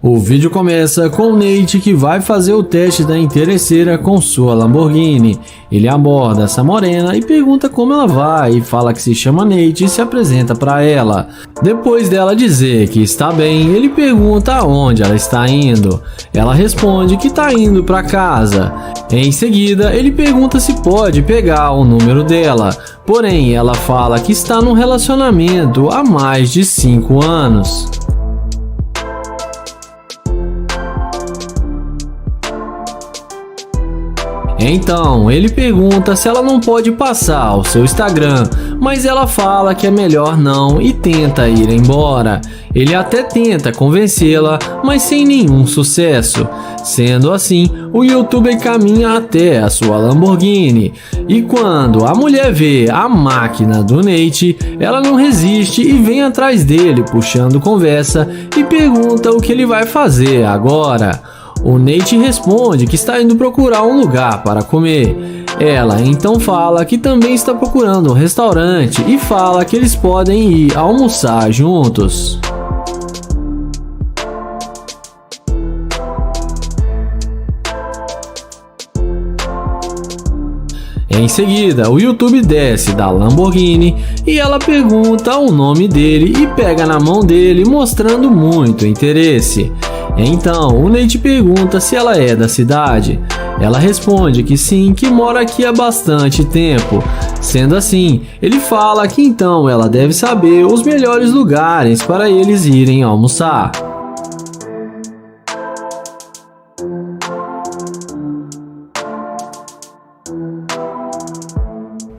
O vídeo começa com o Nate, que vai fazer o teste da interesseira com sua Lamborghini. Ele aborda essa morena e pergunta como ela vai e fala que se chama Nate e se apresenta para ela. Depois dela dizer que está bem, ele pergunta aonde ela está indo. Ela responde que está indo para casa. Em seguida, ele pergunta se pode pegar o número dela. Porém, ela fala que está num relacionamento há mais de 5 anos. Então, ele pergunta se ela não pode passar o seu Instagram, mas ela fala que é melhor não e tenta ir embora. Ele até tenta convencê-la, mas sem nenhum sucesso. Sendo assim, o youtuber caminha até a sua Lamborghini. E quando a mulher vê a máquina do Nate, ela não resiste e vem atrás dele, puxando conversa e pergunta o que ele vai fazer agora. O Nate responde que está indo procurar um lugar para comer. Ela então fala que também está procurando um restaurante e fala que eles podem ir almoçar juntos. Em seguida, o YouTube desce da Lamborghini e ela pergunta o nome dele e pega na mão dele, mostrando muito interesse. Então, o Nate pergunta se ela é da cidade. Ela responde que sim, que mora aqui há bastante tempo. Sendo assim, ele fala que então ela deve saber os melhores lugares para eles irem almoçar.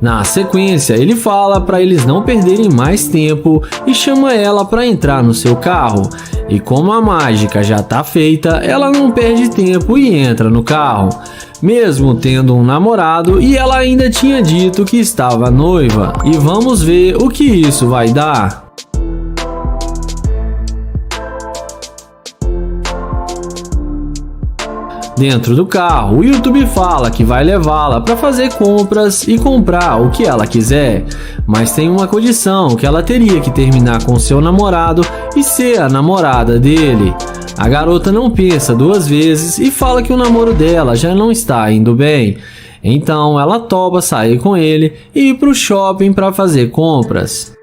Na sequência, ele fala para eles não perderem mais tempo e chama ela para entrar no seu carro. E como a mágica já está feita, ela não perde tempo e entra no carro. Mesmo tendo um namorado, e ela ainda tinha dito que estava noiva. E vamos ver o que isso vai dar. Dentro do carro, o YouTube fala que vai levá-la para fazer compras e comprar o que ela quiser, mas tem uma condição, que ela teria que terminar com seu namorado e ser a namorada dele. A garota não pensa duas vezes e fala que o namoro dela já não está indo bem. Então ela topa sair com ele e ir para o shopping para fazer compras.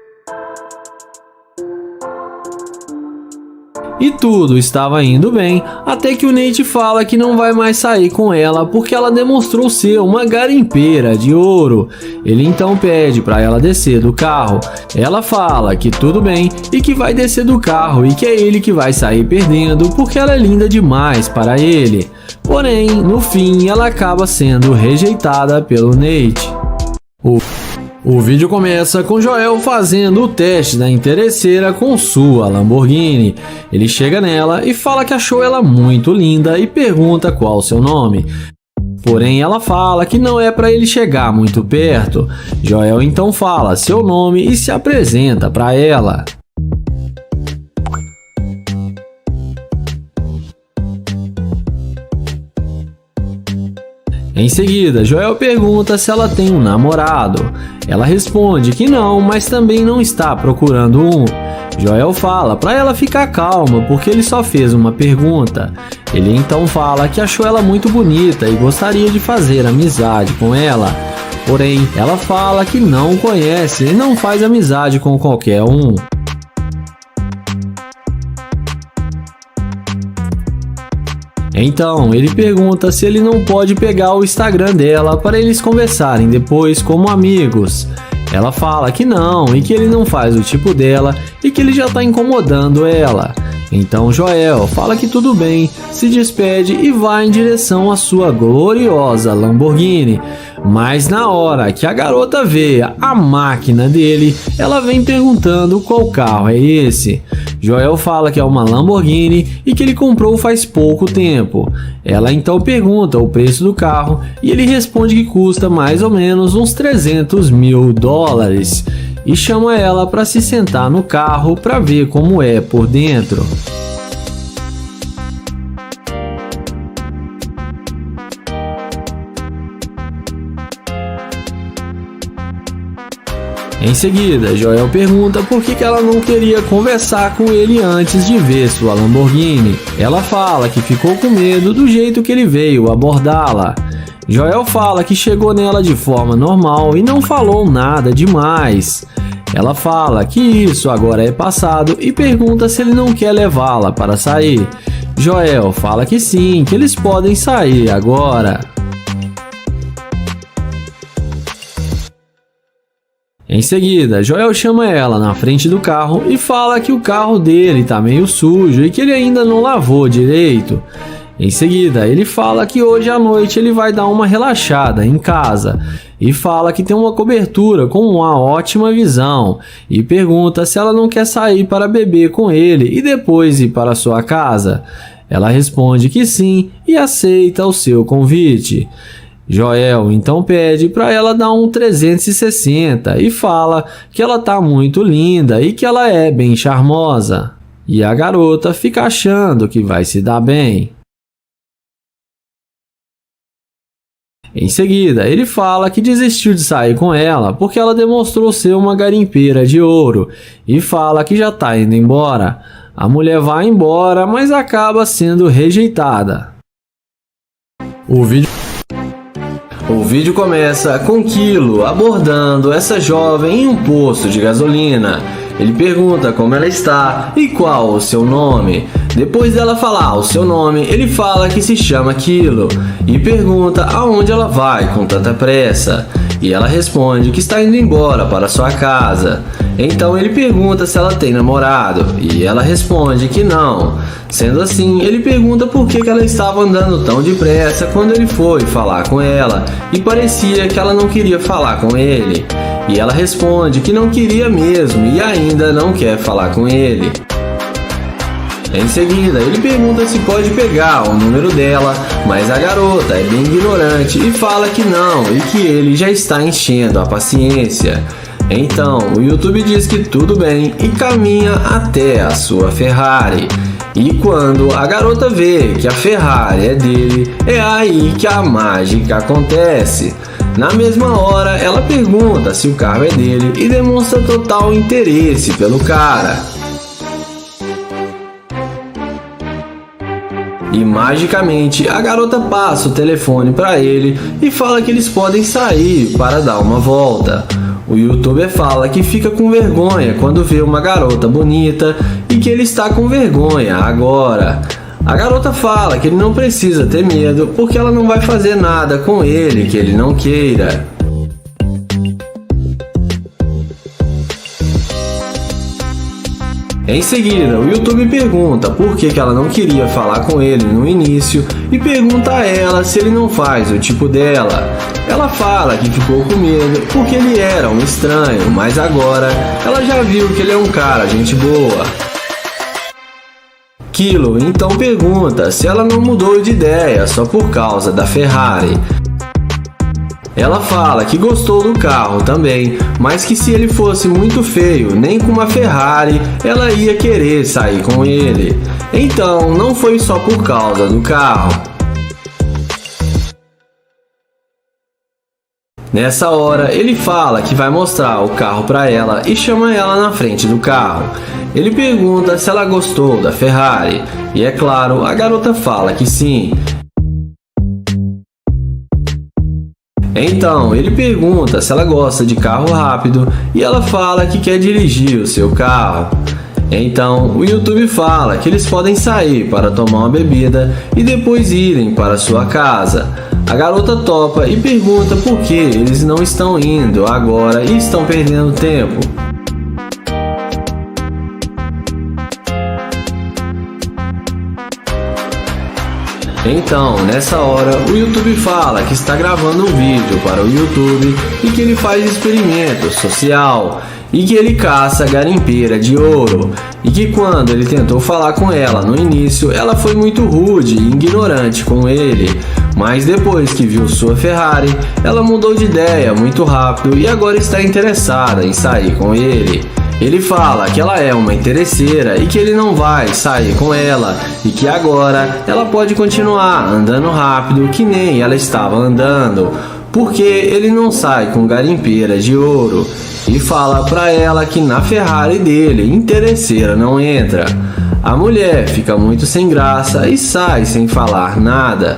E tudo estava indo bem, até que o Nate fala que não vai mais sair com ela porque ela demonstrou ser uma garimpeira de ouro. Ele então pede para ela descer do carro. Ela fala que tudo bem e que vai descer do carro e que é ele que vai sair perdendo porque ela é linda demais para ele. Porém, no fim, ela acaba sendo rejeitada pelo Nate. O vídeo começa com Joel fazendo o teste da interesseira com sua Lamborghini. Ele chega nela e fala que achou ela muito linda e pergunta qual o seu nome. Porém, ela fala que não é para ele chegar muito perto. Joel então fala seu nome e se apresenta para ela. Em seguida, Joel pergunta se ela tem um namorado. Ela responde que não, mas também não está procurando um. Joel fala para ela ficar calma porque ele só fez uma pergunta. Ele então fala que achou ela muito bonita e gostaria de fazer amizade com ela. Porém, ela fala que não conhece e não faz amizade com qualquer um. Então, ele pergunta se ele não pode pegar o Instagram dela para eles conversarem depois como amigos. Ela fala que não e que ele não faz o tipo dela e que ele já está incomodando ela. Então Joel fala que tudo bem, se despede e vai em direção à sua gloriosa Lamborghini. Mas na hora que a garota vê a máquina dele, ela vem perguntando qual carro é esse. Joel fala que é uma Lamborghini e que ele comprou faz pouco tempo. Ela então pergunta o preço do carro e ele responde que custa mais ou menos uns 300 mil dólares. E chama ela para se sentar no carro para ver como é por dentro. Em seguida, Joel pergunta por que ela não queria conversar com ele antes de ver sua Lamborghini. Ela fala que ficou com medo do jeito que ele veio abordá-la. Joel fala que chegou nela de forma normal e não falou nada demais. Ela fala que isso agora é passado e pergunta se ele não quer levá-la para sair. Joel fala que sim, que eles podem sair agora. Em seguida, Joel chama ela na frente do carro e fala que o carro dele tá meio sujo e que ele ainda não lavou direito. Em seguida, ele fala que hoje à noite ele vai dar uma relaxada em casa e fala que tem uma cobertura com uma ótima visão e pergunta se ela não quer sair para beber com ele e depois ir para sua casa. Ela responde que sim e aceita o seu convite. Joel então pede para ela dar um 360 e fala que ela tá muito linda e que ela é bem charmosa. E a garota fica achando que vai se dar bem. Em seguida, ele fala que desistiu de sair com ela porque ela demonstrou ser uma garimpeira de ouro e fala que já tá indo embora. A mulher vai embora, mas acaba sendo rejeitada. O vídeo começa com Kilo abordando essa jovem em um posto de gasolina. Ele pergunta como ela está e qual o seu nome. Depois dela falar o seu nome, ele fala que se chama Kilo e pergunta aonde ela vai com tanta pressa. E ela responde que está indo embora para sua casa. Então ele pergunta se ela tem namorado e ela responde que não. Sendo assim, ele pergunta por que ela estava andando tão depressa quando ele foi falar com ela e parecia que ela não queria falar com ele. E ela responde que não queria mesmo e ainda não quer falar com ele. Em seguida, ele pergunta se pode pegar o número dela, mas a garota é bem ignorante e fala que não e que ele já está enchendo a paciência. Então, o YouTube diz que tudo bem e caminha até a sua Ferrari. E quando a garota vê que a Ferrari é dele, é aí que a mágica acontece. Na mesma hora, ela pergunta se o carro é dele e demonstra total interesse pelo cara. E magicamente, a garota passa o telefone para ele e fala que eles podem sair para dar uma volta. O youtuber fala que fica com vergonha quando vê uma garota bonita e que ele está com vergonha agora. A garota fala que ele não precisa ter medo porque ela não vai fazer nada com ele que ele não queira. Em seguida, o YouTube pergunta por que ela não queria falar com ele no início e pergunta a ela se ele não faz o tipo dela. Ela fala que ficou com medo porque ele era um estranho, mas agora ela já viu que ele é um cara gente boa. Kilo então pergunta se ela não mudou de ideia só por causa da Ferrari. Ela fala que gostou do carro também, mas que se ele fosse muito feio, nem com uma Ferrari, ela ia querer sair com ele. Então, não foi só por causa do carro. Nessa hora, ele fala que vai mostrar o carro para ela e chama ela na frente do carro. Ele pergunta se ela gostou da Ferrari, e é claro, a garota fala que sim. Então, ele pergunta se ela gosta de carro rápido e ela fala que quer dirigir o seu carro. Então, o YouTube fala que eles podem sair para tomar uma bebida e depois irem para sua casa. A garota topa e pergunta por que eles não estão indo agora e estão perdendo tempo. Então, nessa hora, o YouTube fala que está gravando um vídeo para o YouTube e que ele faz experimento social e que ele caça garimpeira de ouro e que quando ele tentou falar com ela no início, ela foi muito rude e ignorante com ele, mas depois que viu sua Ferrari, ela mudou de ideia muito rápido e agora está interessada em sair com ele. Ele fala que ela é uma interesseira e que ele não vai sair com ela e que agora ela pode continuar andando rápido que nem ela estava andando. porque ele não sai com garimpeira de ouro, e fala pra ela que na Ferrari dele, interesseira não entra. A mulher fica muito sem graça e sai sem falar nada.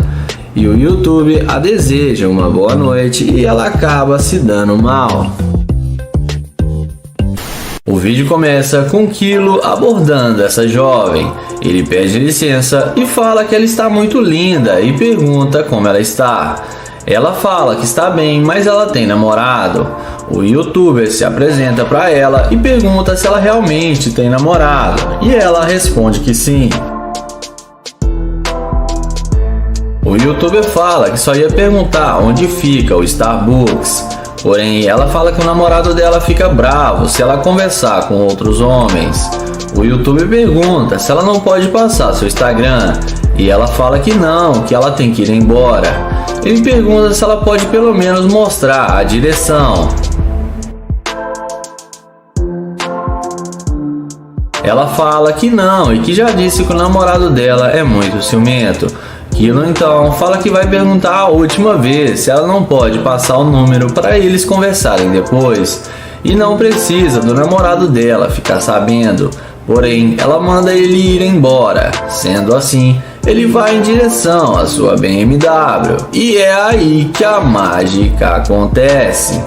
E o YouTube a deseja uma boa noite e ela acaba se dando mal. O vídeo começa com Kilo abordando essa jovem. Ele pede licença e fala que ela está muito linda e pergunta como ela está. Ela fala que está bem, mas ela tem namorado. O YouTuber se apresenta para ela e pergunta se ela realmente tem namorado, e ela responde que sim. O YouTuber fala que só ia perguntar onde fica o Starbucks, porém ela fala que o namorado dela fica bravo se ela conversar com outros homens. O YouTuber pergunta se ela não pode passar seu Instagram, e ela fala que não, que ela tem que ir embora. Ele pergunta se ela pode pelo menos mostrar a direção. Ela fala que não e que já disse que o namorado dela é muito ciumento. Kilo então fala que vai perguntar a última vez se ela não pode passar o número para eles conversarem depois. E não precisa do namorado dela ficar sabendo. Porém, ela manda ele ir embora. Sendo assim, ele vai em direção à sua BMW. E é aí que a mágica acontece.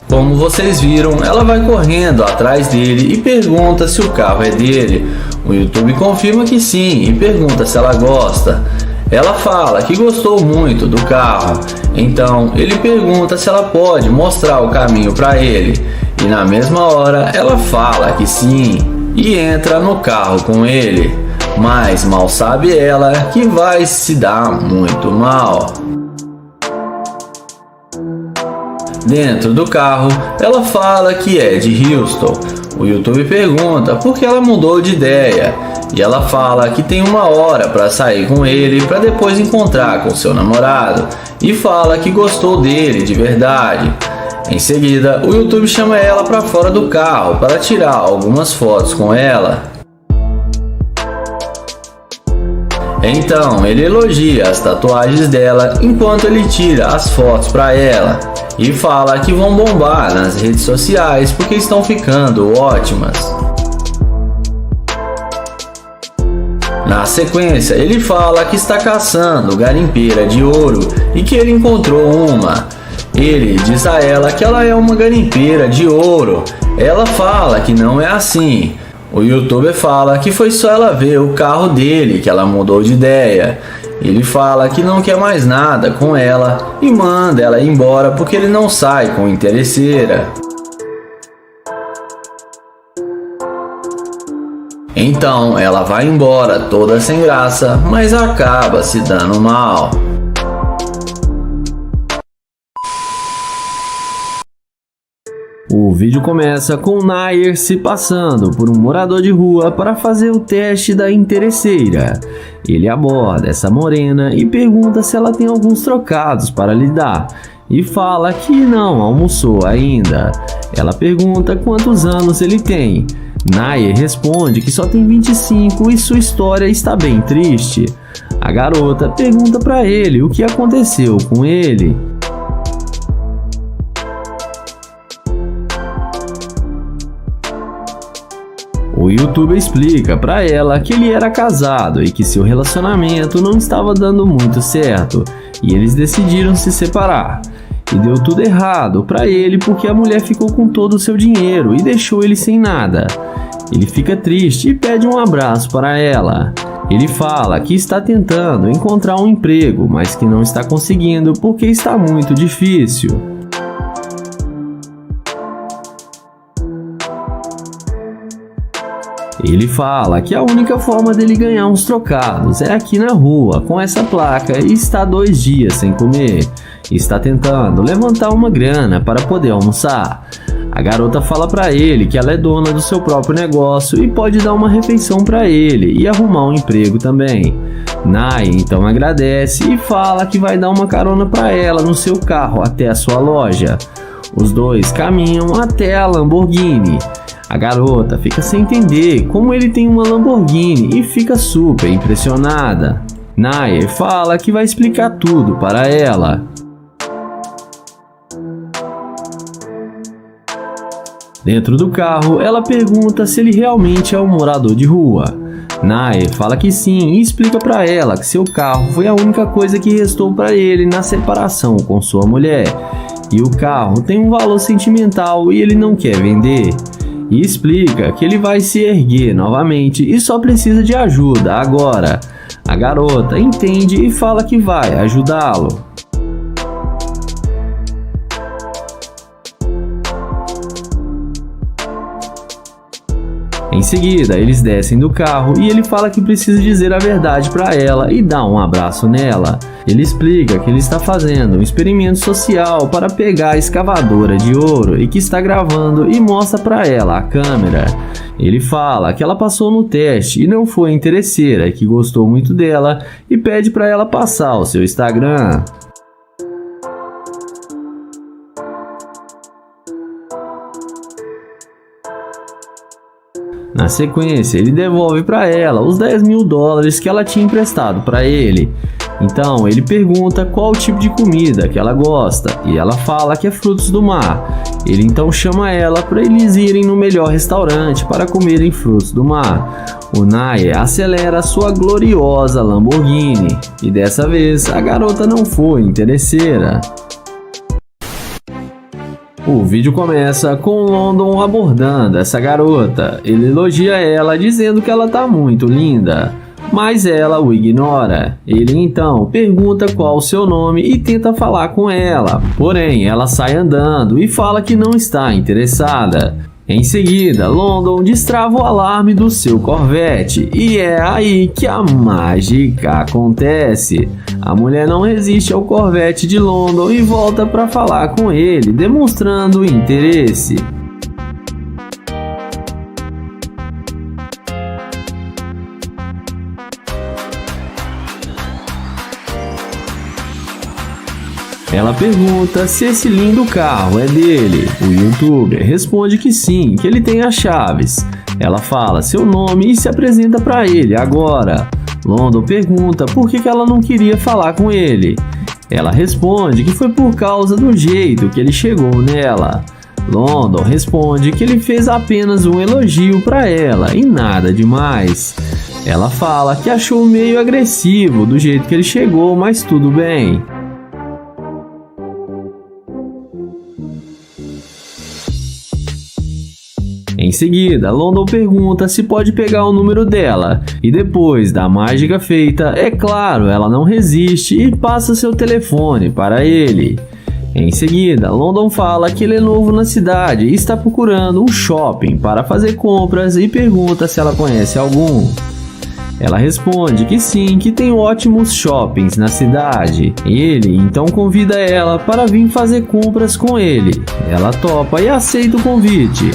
Como vocês viram, ela vai correndo atrás dele e pergunta se o carro é dele. O YouTube confirma que sim e pergunta se ela gosta. Ela fala que gostou muito do carro, então ele pergunta se ela pode mostrar o caminho para ele. E na mesma hora ela fala que sim e entra no carro com ele. Mas mal sabe ela que vai se dar muito mal. Dentro do carro, ela fala que é de Houston. O YouTube pergunta por que ela mudou de ideia. E ela fala que tem 1 hora para sair com ele para depois encontrar com seu namorado. E fala que gostou dele de verdade. Em seguida, o YouTube chama ela para fora do carro para tirar algumas fotos com ela. Então, ele elogia as tatuagens dela enquanto ele tira as fotos para ela. E fala que vão bombar nas redes sociais porque estão ficando ótimas. Na sequência, ele fala que está caçando garimpeira de ouro e que ele encontrou uma. Ele diz a ela que ela é uma garimpeira de ouro. Ela fala que não é assim. O YouTuber fala que foi só ela ver o carro dele que ela mudou de ideia. Ele fala que não quer mais nada com ela e manda ela ir embora porque ele não sai com interesseira. Então ela vai embora toda sem graça, mas acaba se dando mal. O vídeo começa com Nair se passando por um morador de rua para fazer o teste da interesseira. Ele aborda essa morena e pergunta se ela tem alguns trocados para lhe dar, e fala que não almoçou ainda. Ela pergunta quantos anos ele tem. Nair responde que só tem 25 e sua história está bem triste. A garota pergunta para ele o que aconteceu com ele. O YouTuber explica para ela que ele era casado e que seu relacionamento não estava dando muito certo e eles decidiram se separar. E deu tudo errado para ele porque a mulher ficou com todo o seu dinheiro e deixou ele sem nada. Ele fica triste e pede um abraço para ela. Ele fala que está tentando encontrar um emprego, mas que não está conseguindo porque está muito difícil. Ele fala que a única forma dele ganhar uns trocados é aqui na rua com essa placa e está 2 dias sem comer. Está tentando levantar uma grana para poder almoçar. A garota fala para ele que ela é dona do seu próprio negócio e pode dar uma refeição para ele e arrumar um emprego também. Nai então agradece e fala que vai dar uma carona para ela no seu carro até a sua loja. Os dois caminham até a Lamborghini. A garota fica sem entender como ele tem uma Lamborghini e fica super impressionada. Nair fala que vai explicar tudo para ela. Dentro do carro, ela pergunta se ele realmente é um morador de rua. Nair fala que sim e explica para ela que seu carro foi a única coisa que restou para ele na separação com sua mulher. E o carro tem um valor sentimental e ele não quer vender. E explica que ele vai se erguer novamente e só precisa de ajuda agora. A garota entende e fala que vai ajudá-lo. Em seguida, eles descem do carro e ele fala que precisa dizer a verdade para ela e dá um abraço nela. Ele explica que ele está fazendo um experimento social para pegar a escavadora de ouro e que está gravando e mostra para ela a câmera. Ele fala que ela passou no teste e não foi interesseira e que gostou muito dela e pede para ela passar o seu Instagram. Na sequência, ele devolve para ela os $10.000 que ela tinha emprestado para ele. Então, ele pergunta qual tipo de comida que ela gosta e ela fala que é frutos do mar. Ele então chama ela para eles irem no melhor restaurante para comerem frutos do mar. O Nair acelera sua gloriosa Lamborghini e dessa vez a garota não foi interesseira. O vídeo começa com London abordando essa garota. Ele elogia ela dizendo que ela tá muito linda, mas ela o ignora. Ele então pergunta qual o seu nome e tenta falar com ela, porém ela sai andando e fala que não está interessada. Em seguida, London destrava o alarme do seu Corvette e é aí que a mágica acontece. A mulher não resiste ao Corvette de London e volta para falar com ele, demonstrando interesse. Ela pergunta se esse lindo carro é dele. O youtuber responde que sim, que ele tem as chaves. Ela fala seu nome e se apresenta para ele agora. London pergunta por que ela não queria falar com ele. Ela responde que foi por causa do jeito que ele chegou nela. London responde que ele fez apenas um elogio para ela e nada demais. Ela fala que achou meio agressivo do jeito que ele chegou, mas tudo bem. Em seguida, London pergunta se pode pegar o número dela e depois da mágica feita, é claro, ela não resiste e passa seu telefone para ele. Em seguida, London fala que ele é novo na cidade e está procurando um shopping para fazer compras e pergunta se ela conhece algum. Ela responde que sim, que tem ótimos shoppings na cidade. Ele então convida ela para vir fazer compras com ele. Ela topa e aceita o convite.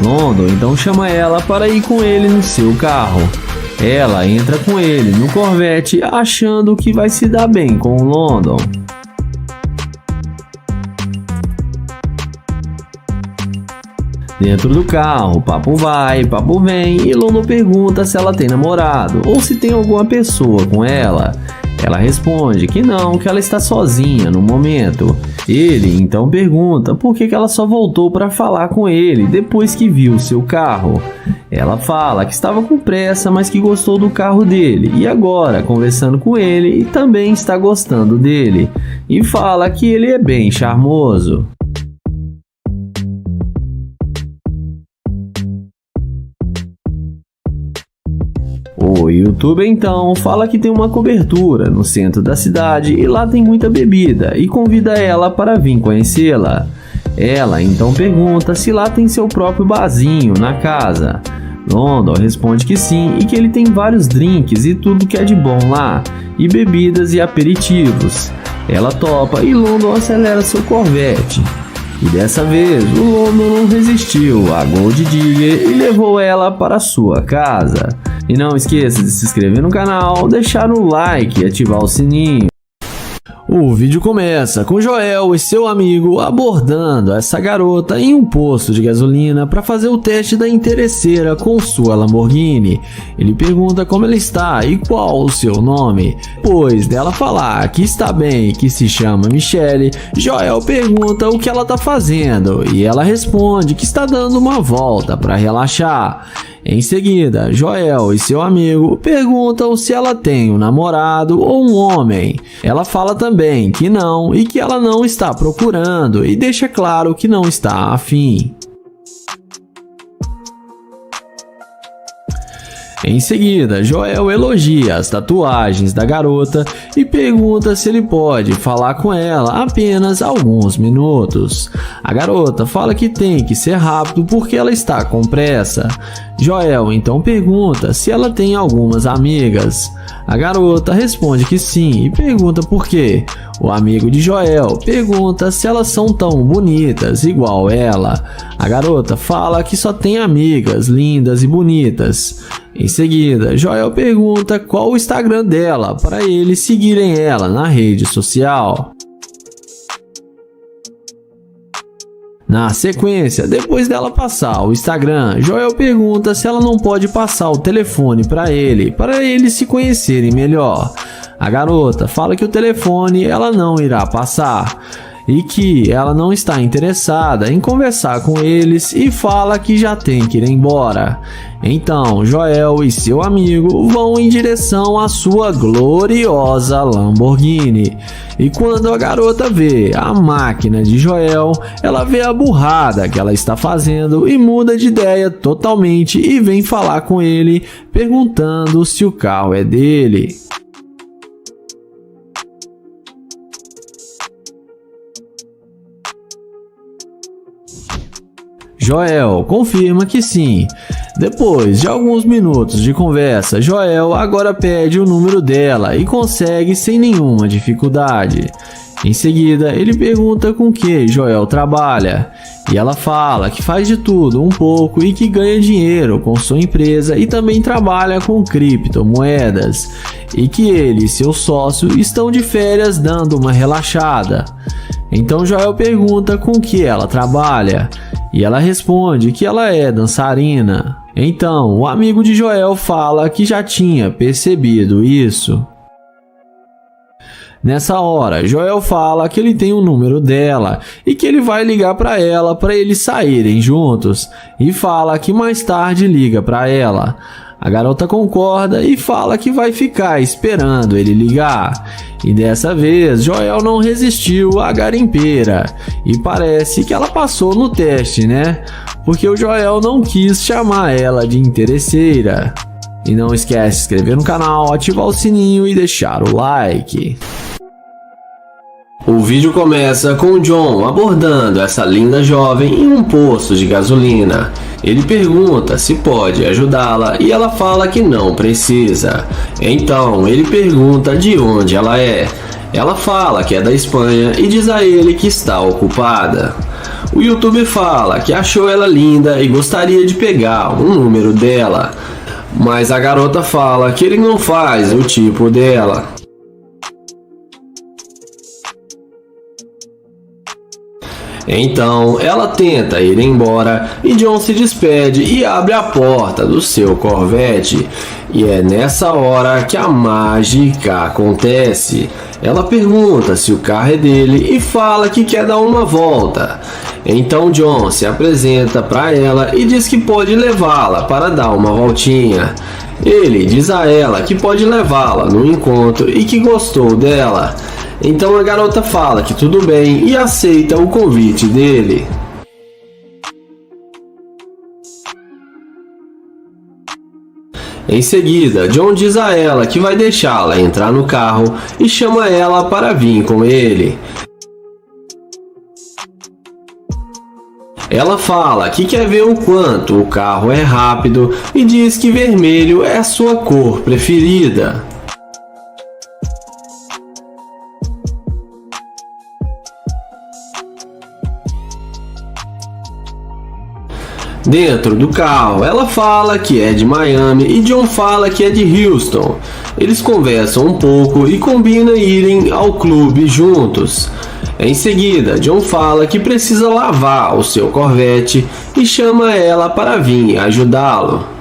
London então chama ela para ir com ele no seu carro. Ela entra com ele no Corvette achando que vai se dar bem com o London. Dentro do carro, papo vai, papo vem e London pergunta se ela tem namorado ou se tem alguma pessoa com ela. Ela responde que não, que ela está sozinha no momento. Ele então pergunta por que ela só voltou para falar com ele depois que viu seu carro. Ela fala que estava com pressa, mas que gostou do carro dele e agora conversando com ele e também está gostando dele. E fala que ele é bem charmoso. O youtuber então fala que tem uma cobertura no centro da cidade e lá tem muita bebida e convida ela para vir conhecê-la. Ela então pergunta se lá tem seu próprio barzinho na casa. London responde que sim e que ele tem vários drinks e tudo que é de bom lá, e bebidas e aperitivos. Ela topa e London acelera seu Corvette. E dessa vez o London não resistiu à Gold Digger e levou ela para sua casa. E não esqueça de se inscrever no canal, deixar o like e ativar o sininho. O vídeo começa com Joel e seu amigo abordando essa garota em um posto de gasolina para fazer o teste da interesseira com sua Lamborghini. Ele pergunta como ela está e qual o seu nome. Depois dela falar que está bem e que se chama Michelle, Joel pergunta o que ela está fazendo e ela responde que está dando uma volta para relaxar. Em seguida, Joel e seu amigo perguntam se ela tem um namorado ou um homem. Ela fala também que não e que ela não está procurando e deixa claro que não está afim. Em seguida, Joel elogia as tatuagens da garota e pergunta se ele pode falar com ela apenas alguns minutos. A garota fala que tem que ser rápido porque ela está com pressa. Joel então pergunta se ela tem algumas amigas. A garota responde que sim e pergunta por quê. O amigo de Joel pergunta se elas são tão bonitas igual ela. A garota fala que só tem amigas lindas e bonitas. Em seguida, Joel pergunta qual o Instagram dela para eles seguirem ela na rede social. Na sequência, depois dela passar o Instagram, Joel pergunta se ela não pode passar o telefone para eles se conhecerem melhor. A garota fala que o telefone ela não irá passar e que ela não está interessada em conversar com eles e fala que já tem que ir embora. Então, Joel e seu amigo vão em direção à sua gloriosa Lamborghini. E quando a garota vê a máquina de Joel, ela vê a burrada que ela está fazendo e muda de ideia totalmente e vem falar com ele, perguntando se o carro é dele. Joel confirma que sim. Depois de alguns minutos de conversa, Joel agora pede o número dela e consegue sem nenhuma dificuldade. Em seguida, ele pergunta com que Joel trabalha e ela fala que faz de tudo um pouco e que ganha dinheiro com sua empresa e também trabalha com criptomoedas e que ele e seu sócio estão de férias dando uma relaxada. Então Joel pergunta com que ela trabalha e ela responde que ela é dançarina. Então o amigo de Joel fala que já tinha percebido isso. Nessa hora, Joel fala que ele tem o número dela e que ele vai ligar para ela para eles saírem juntos e fala que mais tarde liga para ela. A garota concorda e fala que vai ficar esperando ele ligar. E dessa vez, Joel não resistiu à garimpeira. E parece que ela passou no teste, né? Porque o Joel não quis chamar ela de interesseira. E não esquece de se inscrever no canal, ativar o sininho e deixar o like. O vídeo começa com o John abordando essa linda jovem em um posto de gasolina. Ele pergunta se pode ajudá-la e ela fala que não precisa. Então ele pergunta de onde ela é. Ela fala que é da Espanha e diz a ele que está ocupada. O youtuber fala que achou ela linda e gostaria de pegar o número dela, mas a garota fala que ele não faz o tipo dela. Então ela tenta ir embora e John se despede e abre a porta do seu Corvette. E é nessa hora que a mágica acontece. Ela pergunta se o carro é dele e fala que quer dar uma volta. Então John se apresenta para ela e diz que pode levá-la para dar uma voltinha. Ele diz a ela que pode levá-la no encontro e que gostou dela. Então a garota fala que tudo bem e aceita o convite dele. Em seguida, John diz a ela que vai deixá-la entrar no carro e chama ela para vir com ele. Ela fala que quer ver o quanto o carro é rápido e diz que vermelho é a sua cor preferida. Dentro do carro, ela fala que é de Miami e John fala que é de Houston. Eles conversam um pouco e combinam irem ao clube juntos. Em seguida, John fala que precisa lavar o seu Corvette e chama ela para vir ajudá-lo.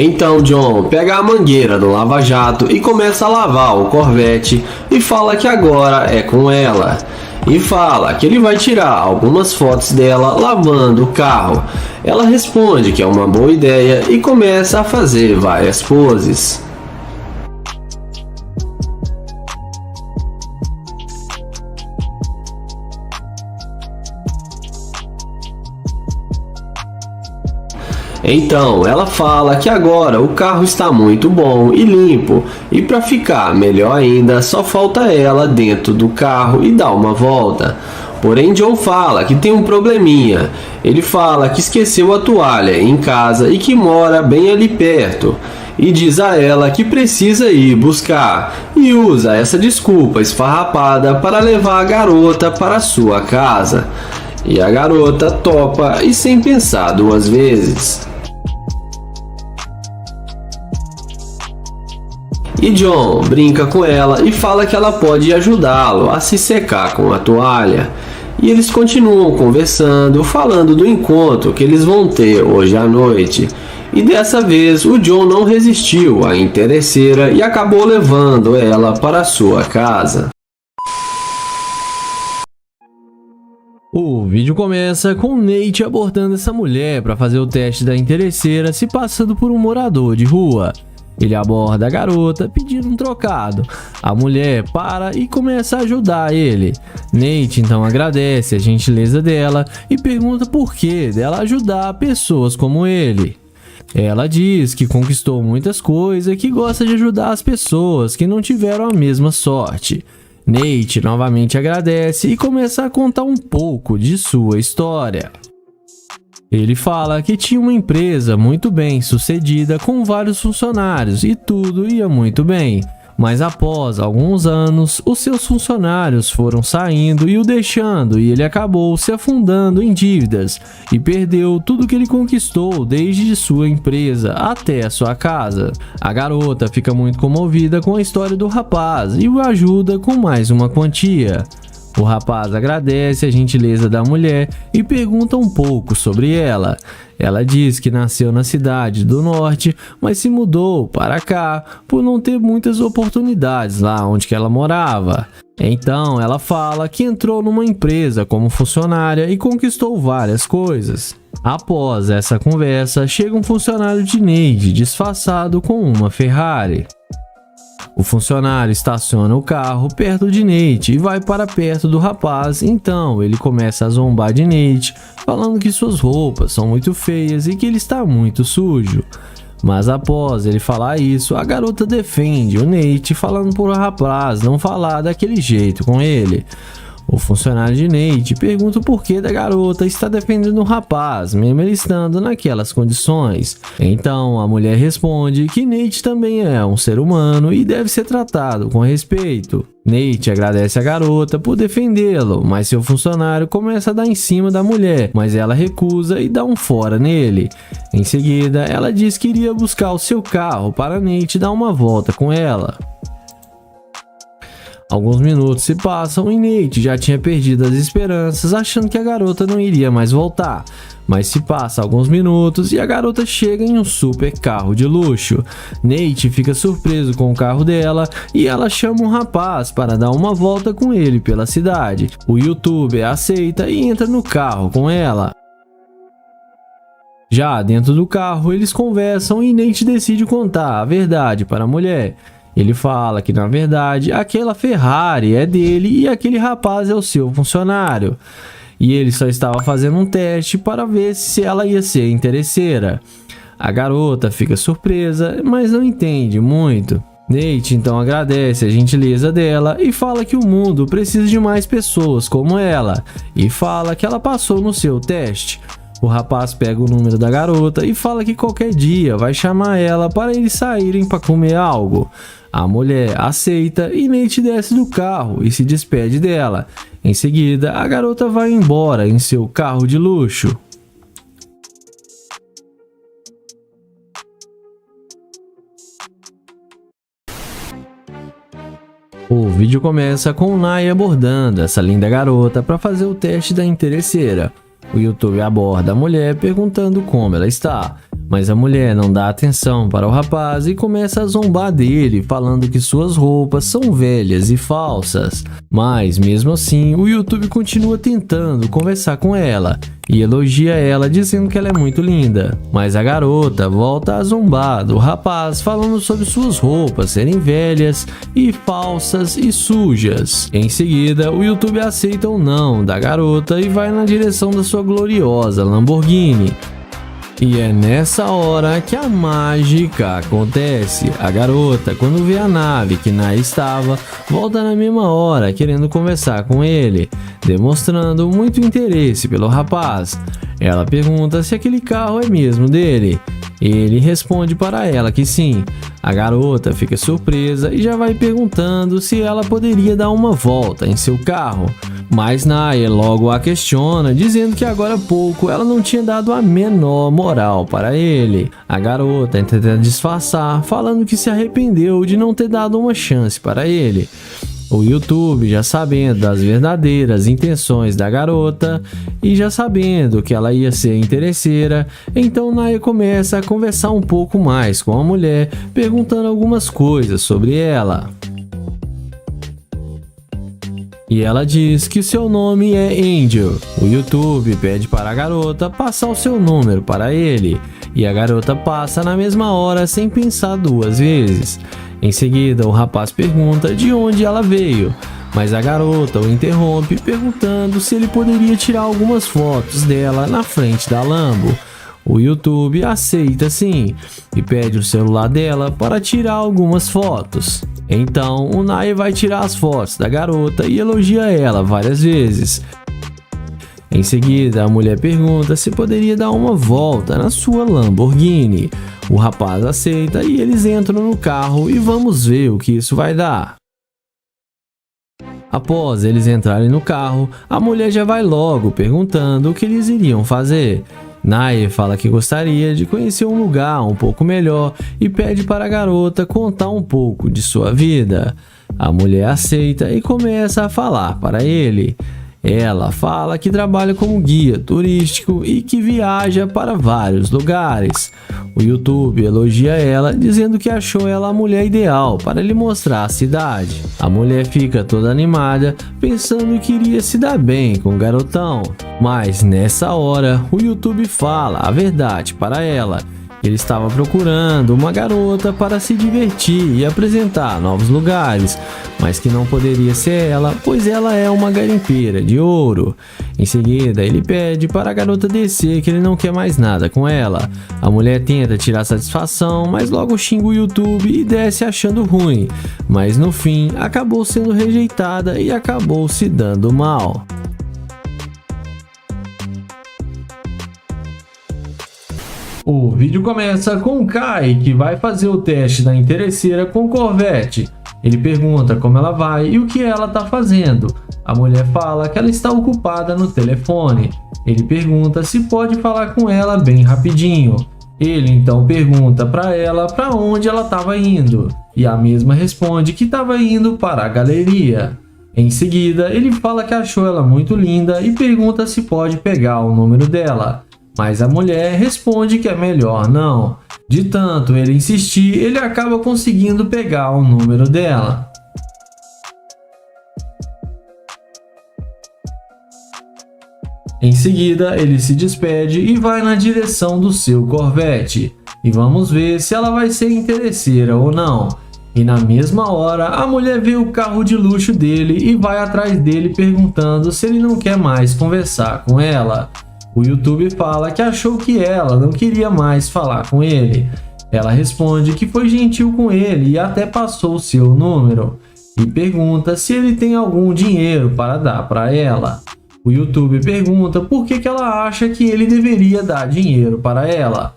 Então John pega a mangueira do lava-jato e começa a lavar o Corvette e fala que agora é com ela. E fala que ele vai tirar algumas fotos dela lavando o carro. Ela responde que é uma boa ideia e começa a fazer várias poses. Então ela fala que agora o carro está muito bom e limpo e para ficar melhor ainda só falta ela dentro do carro e dar uma volta. Porém John fala que tem um probleminha. Ele fala que esqueceu a toalha em casa e que mora bem ali perto. E diz a ela que precisa ir buscar e usa essa desculpa esfarrapada para levar a garota para sua casa. E a garota topa e sem pensar duas vezes. E John brinca com ela e fala que ela pode ajudá-lo a se secar com a toalha. E eles continuam conversando, falando do encontro que eles vão ter hoje à noite. E dessa vez o John não resistiu à interesseira e acabou levando ela para sua casa. O vídeo começa com Nate abordando essa mulher para fazer o teste da interesseira se passando por um morador de rua. Ele aborda a garota pedindo um trocado. A mulher para e começa a ajudar ele. Nate então agradece a gentileza dela e pergunta por que dela ajudar pessoas como ele. Ela diz que conquistou muitas coisas e que gosta de ajudar as pessoas que não tiveram a mesma sorte. Nate novamente agradece e começa a contar um pouco de sua história. Ele fala que tinha uma empresa muito bem sucedida com vários funcionários e tudo ia muito bem. Mas após alguns anos, os seus funcionários foram saindo e o deixando e ele acabou se afundando em dívidas e perdeu tudo que ele conquistou desde sua empresa até a sua casa. A garota fica muito comovida com a história do rapaz e o ajuda com mais uma quantia. O rapaz agradece a gentileza da mulher e pergunta um pouco sobre ela. Ela diz que nasceu na cidade do norte, mas se mudou para cá por não ter muitas oportunidades lá onde que ela morava. Então ela fala que entrou numa empresa como funcionária e conquistou várias coisas. Após essa conversa, chega um funcionário de Nate disfarçado com uma Ferrari. O funcionário estaciona o carro perto de Nate e vai para perto do rapaz, então ele começa a zombar de Nate, falando que suas roupas são muito feias e que ele está muito sujo. Mas após ele falar isso, a garota defende o Nate, falando para o rapaz não falar daquele jeito com ele. O funcionário de Nate pergunta o porquê da garota está defendendo o rapaz, mesmo ele estando naquelas condições. Então a mulher responde que Nate também é um ser humano e deve ser tratado com respeito. Nate agradece a garota por defendê-lo, mas seu funcionário começa a dar em cima da mulher, mas ela recusa e dá um fora nele. Em seguida, ela diz que iria buscar o seu carro para Nate dar uma volta com ela. Alguns minutos se passam e Nate já tinha perdido as esperanças, achando que a garota não iria mais voltar. Mas se passa alguns minutos e a garota chega em um super carro de luxo. Nate fica surpreso com o carro dela e ela chama um rapaz para dar uma volta com ele pela cidade. O youtuber aceita e entra no carro com ela. Já dentro do carro, eles conversam e Nate decide contar a verdade para a mulher. Ele fala que na verdade aquela Ferrari é dele e aquele rapaz é o seu funcionário. E ele só estava fazendo um teste para ver se ela ia ser interesseira. A garota fica surpresa, mas não entende muito. Nate então agradece a gentileza dela e fala que o mundo precisa de mais pessoas como ela. E fala que ela passou no seu teste. O rapaz pega o número da garota e fala que qualquer dia vai chamar ela para eles saírem para comer algo. A mulher aceita e Nate desce do carro e se despede dela. Em seguida, a garota vai embora em seu carro de luxo. O vídeo começa com o Nai abordando essa linda garota para fazer o teste da interesseira. O YouTube aborda a mulher perguntando como ela está, mas a mulher não dá atenção para o rapaz e começa a zombar dele, falando que suas roupas são velhas e falsas. Mas mesmo assim, o YouTube continua tentando conversar com ela e elogia ela dizendo que ela é muito linda. Mas a garota volta a zombar do rapaz, falando sobre suas roupas serem velhas e falsas e sujas. Em seguida, o YouTube aceita o não da garota e vai na direção da sua gloriosa Lamborghini. E é nessa hora que a mágica acontece. A garota, quando vê a nave que Nai estava, volta na mesma hora querendo conversar com ele, demonstrando muito interesse pelo rapaz. Ela pergunta se aquele carro é mesmo dele. Ele responde para ela que sim. A garota fica surpresa e já vai perguntando se ela poderia dar uma volta em seu carro. Mas Nai logo a questiona, dizendo que agora há pouco ela não tinha dado a menor moral para ele. A garota tenta disfarçar, falando que se arrependeu de não ter dado uma chance para ele. O YouTube, já sabendo das verdadeiras intenções da garota e já sabendo que ela ia ser interesseira, então Nai começa a conversar um pouco mais com a mulher, perguntando algumas coisas sobre ela. E ela diz que seu nome é Angel. O YouTube pede para a garota passar o seu número para ele, e a garota passa na mesma hora sem pensar duas vezes. Em seguida, o rapaz pergunta de onde ela veio, mas a garota o interrompe perguntando se ele poderia tirar algumas fotos dela na frente da Lambo. O YouTube aceita sim e pede o celular dela para tirar algumas fotos. Então, o Nai vai tirar as fotos da garota e elogia ela várias vezes. Em seguida, a mulher pergunta se poderia dar uma volta na sua Lamborghini. O rapaz aceita e eles entram no carro e vamos ver o que isso vai dar. Após eles entrarem no carro, a mulher já vai logo perguntando o que eles iriam fazer. Nai fala que gostaria de conhecer um lugar um pouco melhor e pede para a garota contar um pouco de sua vida. A mulher aceita e começa a falar para ele. Ela fala que trabalha como guia turístico e que viaja para vários lugares. O YouTube elogia ela, dizendo que achou ela a mulher ideal para lhe mostrar a cidade. A mulher fica toda animada, pensando que iria se dar bem com o garotão. Mas nessa hora, o YouTube fala a verdade para ela. Ele estava procurando uma garota para se divertir e apresentar novos lugares, mas que não poderia ser ela, pois ela é uma garimpeira de ouro. Em seguida, ele pede para a garota descer, que ele não quer mais nada com ela. A mulher tenta tirar satisfação, mas logo xinga o YouTube e desce achando ruim. Mas no fim, acabou sendo rejeitada e acabou se dando mal. O vídeo começa com o Kai, que vai fazer o teste da interesseira com Corvette. Ele pergunta como ela vai e o que ela está fazendo. A mulher fala que ela está ocupada no telefone. Ele pergunta se pode falar com ela bem rapidinho. Ele então pergunta para ela para onde ela estava indo. E a mesma responde que estava indo para a galeria. Em seguida, ele fala que achou ela muito linda e pergunta se pode pegar o número dela. Mas a mulher responde que é melhor não. De tanto ele insistir, ele acaba conseguindo pegar o número dela. Em seguida, ele se despede e vai na direção do seu Corvette. E vamos ver se ela vai ser interesseira ou não. E na mesma hora, a mulher vê o carro de luxo dele e vai atrás dele perguntando se ele não quer mais conversar com ela. O YouTube fala que achou que ela não queria mais falar com ele. Ela responde que foi gentil com ele e até passou o seu número. E pergunta se ele tem algum dinheiro para dar para ela. O YouTube pergunta por que ela acha que ele deveria dar dinheiro para ela.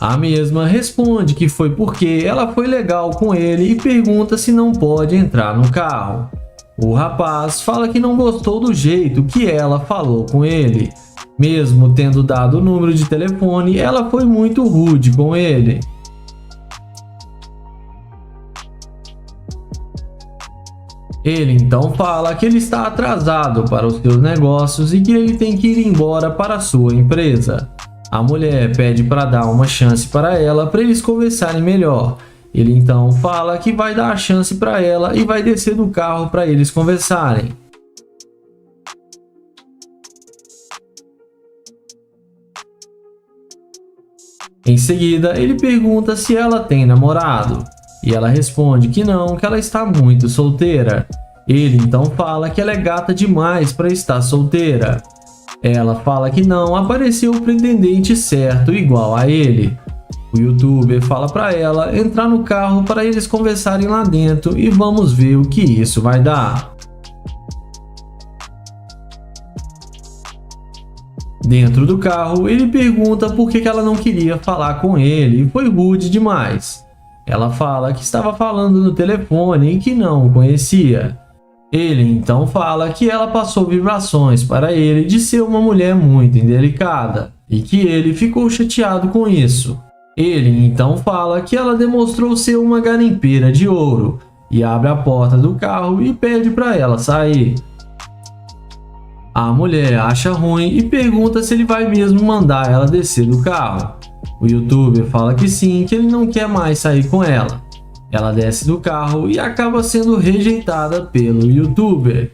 A mesma responde que foi porque ela foi legal com ele e pergunta se não pode entrar no carro. O rapaz fala que não gostou do jeito que ela falou com ele. Mesmo tendo dado o número de telefone, ela foi muito rude com ele. Ele então fala que ele está atrasado para os seus negócios e que ele tem que ir embora para a sua empresa. A mulher pede para dar uma chance para ela para eles conversarem melhor. Ele então fala que vai dar a chance para ela e vai descer do carro para eles conversarem. Em seguida, ele pergunta se ela tem namorado. E ela responde que não, que ela está muito solteira. Ele então fala que ela é gata demais para estar solteira. Ela fala que não apareceu o pretendente certo igual a ele. O youtuber fala para ela entrar no carro para eles conversarem lá dentro e vamos ver o que isso vai dar. Dentro do carro, ele pergunta por que ela não queria falar com ele e foi rude demais. Ela fala que estava falando no telefone e que não o conhecia. Ele então fala que ela passou vibrações para ele de ser uma mulher muito indelicada e que ele ficou chateado com isso. Ele então fala que ela demonstrou ser uma garimpeira de ouro e abre a porta do carro e pede para ela sair. A mulher acha ruim e pergunta se ele vai mesmo mandar ela descer do carro. O youtuber fala que sim, que ele não quer mais sair com ela. Ela desce do carro e acaba sendo rejeitada pelo youtuber.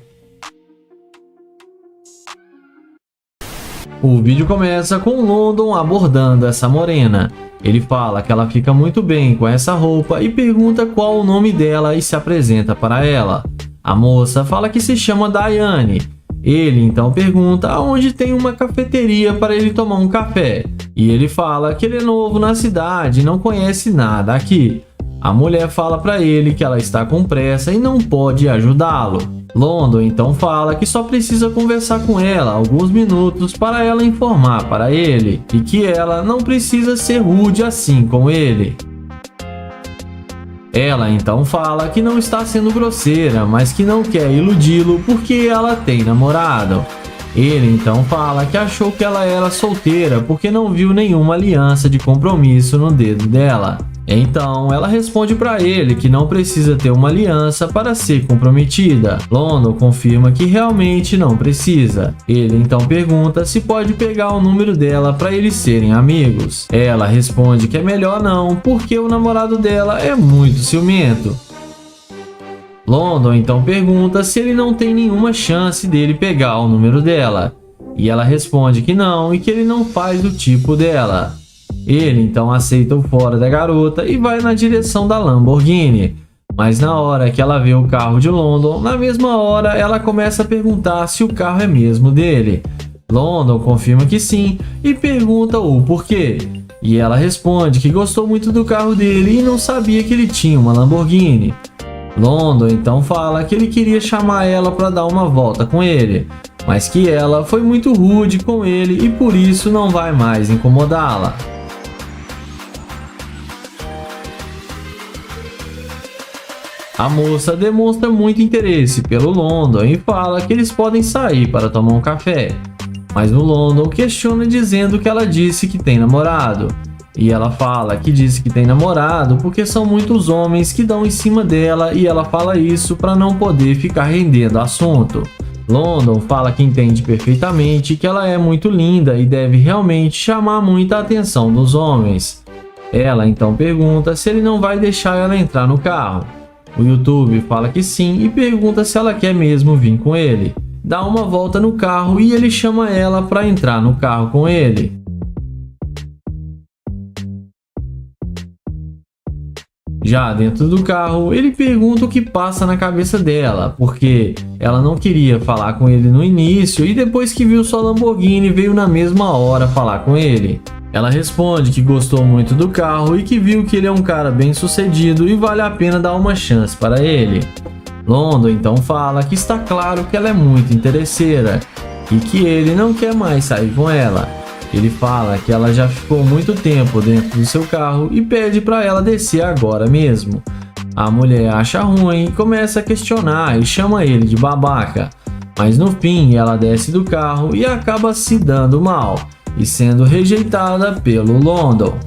O vídeo começa com London abordando essa morena. Ele fala que ela fica muito bem com essa roupa e pergunta qual o nome dela e se apresenta para ela. A moça fala que se chama Diane. Ele então pergunta aonde tem uma cafeteria para ele tomar um café. E ele fala que ele é novo na cidade e não conhece nada aqui. A mulher fala para ele que ela está com pressa e não pode ajudá-lo. London então fala que só precisa conversar com ela alguns minutos para ela informar para ele e que ela não precisa ser rude assim com ele. Ela então fala que não está sendo grosseira, mas que não quer iludi-lo porque ela tem namorado. Ele então fala que achou que ela era solteira porque não viu nenhuma aliança de compromisso no dedo dela. Então ela responde para ele que não precisa ter uma aliança para ser comprometida. London confirma que realmente não precisa. Ele então pergunta se pode pegar o número dela para eles serem amigos. Ela responde que é melhor não, porque o namorado dela é muito ciumento. London então pergunta se ele não tem nenhuma chance dele pegar o número dela. E ela responde que não e que ele não faz do tipo dela. Ele então aceita o fora da garota e vai na direção da Lamborghini. Mas na hora que ela vê o carro de London, na mesma hora ela começa a perguntar se o carro é mesmo dele. London confirma que sim e pergunta o porquê. E ela responde que gostou muito do carro dele e não sabia que ele tinha uma Lamborghini. London então fala que ele queria chamar ela para dar uma volta com ele, mas que ela foi muito rude com ele e por isso não vai mais incomodá-la. A moça demonstra muito interesse pelo London e fala que eles podem sair para tomar um café. Mas o London questiona dizendo que ela disse que tem namorado. E ela fala que disse que tem namorado porque são muitos homens que dão em cima dela e ela fala isso para não poder ficar rendendo assunto. London fala que entende perfeitamente que ela é muito linda e deve realmente chamar muita atenção dos homens. Ela então pergunta se ele não vai deixar ela entrar no carro. O YouTube fala que sim e pergunta se ela quer mesmo vir com ele. Dá uma volta no carro e ele chama ela para entrar no carro com ele. Já dentro do carro, ele pergunta o que passa na cabeça dela, porque ela não queria falar com ele no início e depois que viu sua Lamborghini veio na mesma hora falar com ele. Ela responde que gostou muito do carro e que viu que ele é um cara bem sucedido e vale a pena dar uma chance para ele. London então fala que está claro que ela é muito interesseira e que ele não quer mais sair com ela. Ele fala que ela já ficou muito tempo dentro do seu carro e pede para ela descer agora mesmo. A mulher acha ruim e começa a questionar e chama ele de babaca. Mas no fim ela desce do carro e acaba se dando mal e sendo rejeitada pelo London.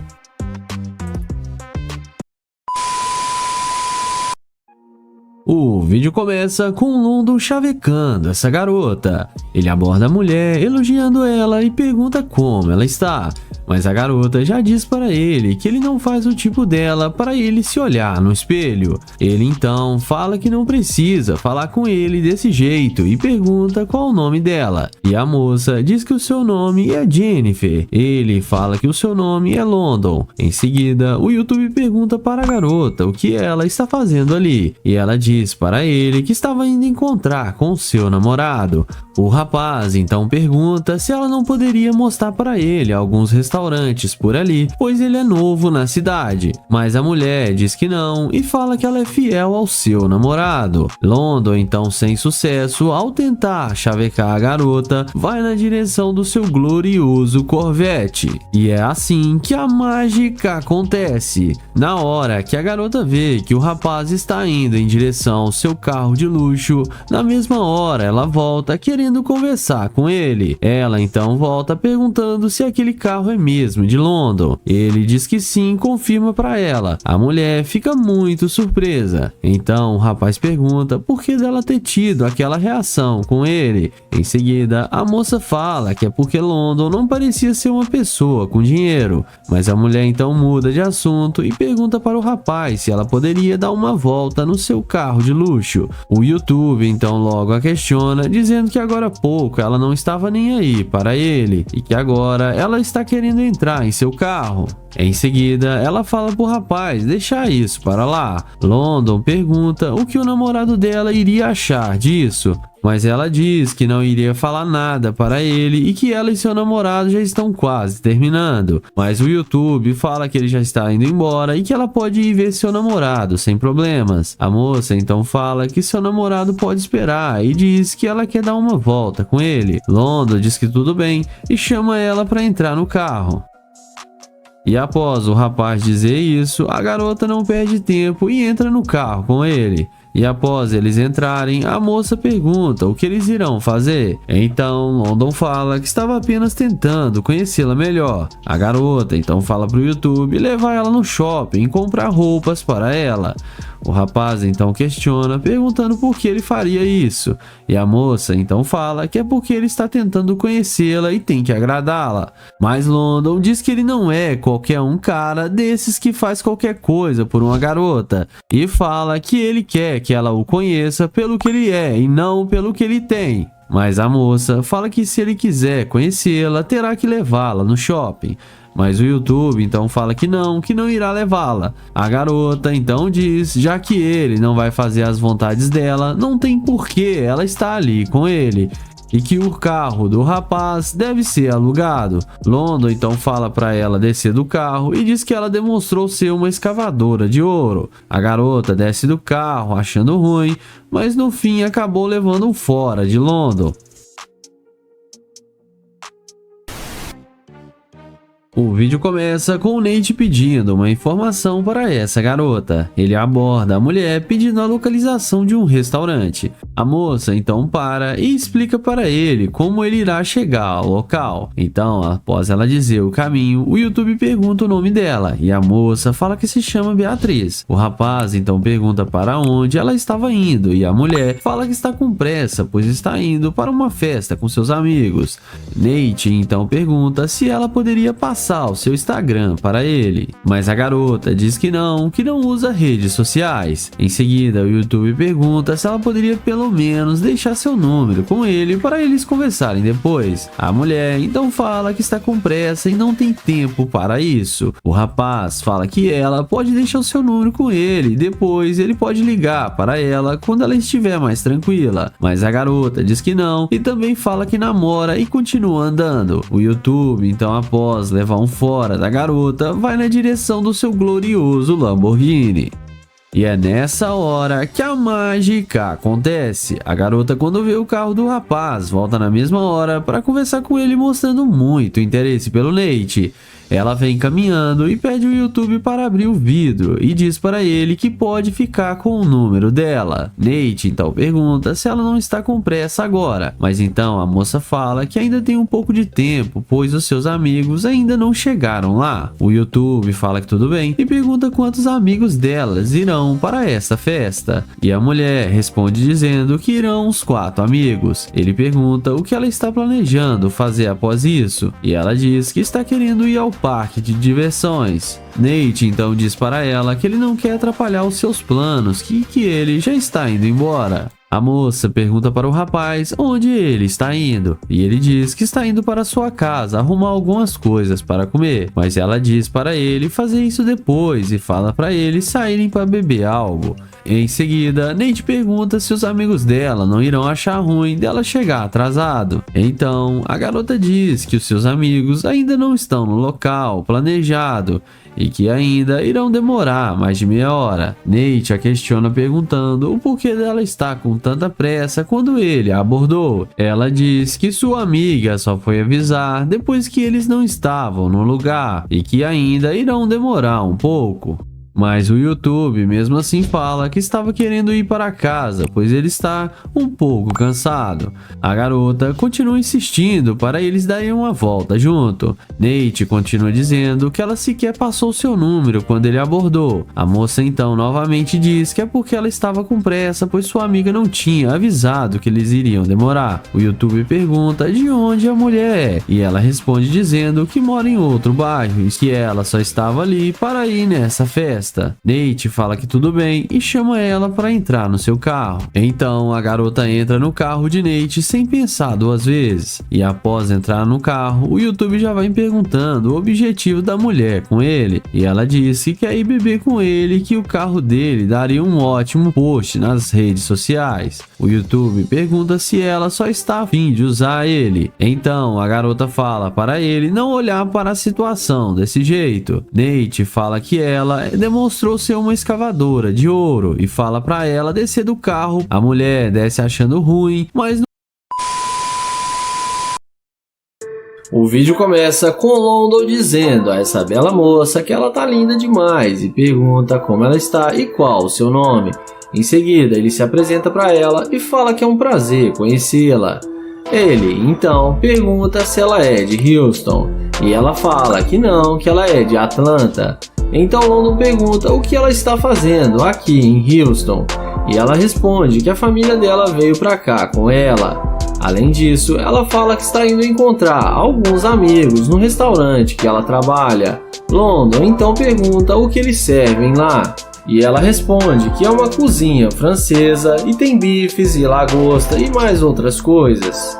O vídeo começa com London chavecando essa garota. Ele aborda a mulher, elogiando ela e pergunta como ela está. Mas a garota já diz para ele que ele não faz o tipo dela para ele se olhar no espelho. Ele então fala que não precisa falar com ele desse jeito e pergunta qual o nome dela. E a moça diz que o seu nome é Jennifer. Ele fala que o seu nome é London. Em seguida, o YouTube pergunta para a garota o que ela está fazendo ali. E ela diz para ele que estava indo encontrar com o seu namorado. O rapaz então pergunta se ela não poderia mostrar para ele alguns restaurantes por ali, pois ele é novo na cidade. Mas a mulher diz que não e fala que ela é fiel ao seu namorado. London então, sem sucesso, ao tentar chavecar a garota, vai na direção do seu glorioso Corvette. E é assim que a mágica acontece. Na hora que a garota vê que o rapaz está indo em direção ao seu carro de luxo, na mesma hora ela volta querendo conversar com ele. Ela então volta perguntando se aquele carro é mesmo de London. Ele diz que sim, confirma para ela. A mulher fica muito surpresa. Então o rapaz pergunta por que dela ter tido aquela reação com ele. Em seguida, a moça fala que é porque London não parecia ser uma pessoa com dinheiro. Mas a mulher então muda de assunto e pergunta para o rapaz se ela poderia dar uma volta no seu carro de luxo. O YouTube então logo a questiona, dizendo que agora há pouco ela não estava nem aí para ele e que agora ela está querendo entrar em seu carro. Em seguida, ela fala pro rapaz deixar isso para lá. London pergunta o que o namorado dela iria achar disso, mas ela diz que não iria falar nada para ele e que ela e seu namorado já estão quase terminando. Mas o YouTube fala que ele já está indo embora e que ela pode ir ver seu namorado sem problemas. A moça então fala que seu namorado pode esperar e diz que ela quer dar uma volta com ele. London diz que tudo bem e chama ela para entrar no carro. E após o rapaz dizer isso, a garota não perde tempo e entra no carro com ele. E após eles entrarem, a moça pergunta o que eles irão fazer. Então London fala que estava apenas tentando conhecê-la melhor. A garota então fala para o YouTube levar ela no shopping e comprar roupas para ela. O rapaz então questiona, perguntando por que ele faria isso. E a moça então fala que é porque ele está tentando conhecê-la e tem que agradá-la. Mas London diz que ele não é qualquer um cara desses que faz qualquer coisa por uma garota. E fala que ele quer que ela o conheça pelo que ele é e não pelo que ele tem. Mas a moça fala que se ele quiser conhecê-la, terá que levá-la no shopping. Mas o YouTube então fala que não irá levá-la. A garota então diz, já que ele não vai fazer as vontades dela, não tem porquê ela estar ali com ele. E que o carro do rapaz deve ser alugado. London então fala para ela descer do carro e diz que ela demonstrou ser uma escavadora de ouro. A garota desce do carro achando ruim, mas no fim acabou levando fora de London. O vídeo começa com o Nate pedindo uma informação para essa garota. Ele aborda a mulher pedindo a localização de um restaurante. A moça então para e explica para ele como ele irá chegar ao local. Então, após ela dizer o caminho, o YouTube pergunta o nome dela e a moça fala que se chama Beatriz. O rapaz então pergunta para onde ela estava indo e a mulher fala que está com pressa, pois está indo para uma festa com seus amigos. Nate então pergunta se ela poderia passar o seu Instagram para ele, mas a garota diz que não usa redes sociais. Em seguida, o YouTube pergunta se ela poderia pelo menos deixar seu número com ele para eles conversarem depois. A mulher então fala que está com pressa e não tem tempo para isso. O rapaz fala que ela pode deixar o seu número com ele, depois ele pode ligar para ela quando ela estiver mais tranquila, mas a garota diz que não e também fala que namora e continua andando. O YouTube então, após levar um fora da garota, vai na direção do seu glorioso Lamborghini. E é nessa hora que a mágica acontece. A garota, quando vê o carro do rapaz, volta na mesma hora para conversar com ele, mostrando muito interesse pelo Nate. Ela vem caminhando e pede o YouTube para abrir o vidro e diz para ele que pode ficar com o número dela. Nate então pergunta se ela não está com pressa agora, mas então a moça fala que ainda tem um pouco de tempo, pois os seus amigos ainda não chegaram lá. O YouTube fala que tudo bem e pergunta quantos amigos delas irão para essa festa. E a mulher responde dizendo que irão os 4 amigos. Ele pergunta o que ela está planejando fazer após isso e ela diz que está querendo ir ao parque de diversões. Nate então diz para ela que ele não quer atrapalhar os seus planos, que ele já está indo embora. A moça pergunta para o rapaz onde ele está indo, e ele diz que está indo para sua casa arrumar algumas coisas para comer, mas ela diz para ele fazer isso depois e fala para eles saírem para beber algo. Em seguida, Nate pergunta se os amigos dela não irão achar ruim dela chegar atrasado. Então, a garota diz que os seus amigos ainda não estão no local planejado e que ainda irão demorar mais de meia hora. Nate a questiona perguntando o porquê dela estar com tanta pressa quando ele a abordou. Ela diz que sua amiga só foi avisar depois que eles não estavam no lugar e que ainda irão demorar um pouco. Mas o YouTube mesmo assim fala que estava querendo ir para casa, pois ele está um pouco cansado. A garota continua insistindo para eles darem uma volta junto. Nate continua dizendo que ela sequer passou seu número quando ele abordou. A moça então novamente diz que é porque ela estava com pressa, pois sua amiga não tinha avisado que eles iriam demorar. O YouTube pergunta de onde a mulher é, e ela responde dizendo que mora em outro bairro e que ela só estava ali para ir nessa festa. Nate fala que tudo bem e chama ela para entrar no seu carro. Então a garota entra no carro de Nate sem pensar 2 vezes. E após entrar no carro, o YouTube já vai perguntando o objetivo da mulher com ele. E ela disse que quer ir beber com ele e que o carro dele daria um ótimo post nas redes sociais. O YouTube pergunta se ela só está a fim de usar ele. Então a garota fala para ele não olhar para a situação desse jeito. Nate fala que ela demonstrou ser uma escavadora de ouro e fala para ela descer do carro. A mulher desce achando ruim, mas o vídeo começa com London dizendo a essa bela moça que ela tá linda demais e pergunta como ela está e qual o seu nome. Em seguida, ele se apresenta para ela e fala que é um prazer conhecê-la. Ele, então, pergunta se ela é de Houston e ela fala que não, que ela é de Atlanta. Então London pergunta o que ela está fazendo aqui em Houston e ela responde que a família dela veio para cá com ela. Além disso, ela fala que está indo encontrar alguns amigos no restaurante que ela trabalha. London então pergunta o que eles servem lá. E ela responde que é uma cozinha francesa e tem bifes e lagosta e mais outras coisas.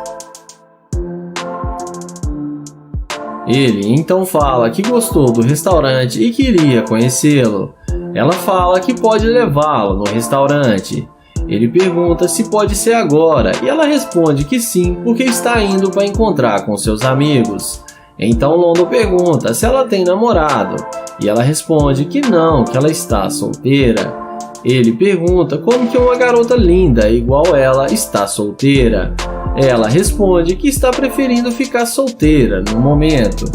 Ele então fala que gostou do restaurante e queria conhecê-lo. Ela fala que pode levá-lo no restaurante. Ele pergunta se pode ser agora e ela responde que sim, porque está indo para encontrar com seus amigos. Então London pergunta se ela tem namorado e ela responde que não, que ela está solteira. Ele pergunta como que uma garota linda igual ela está solteira. Ela responde que está preferindo ficar solteira no momento.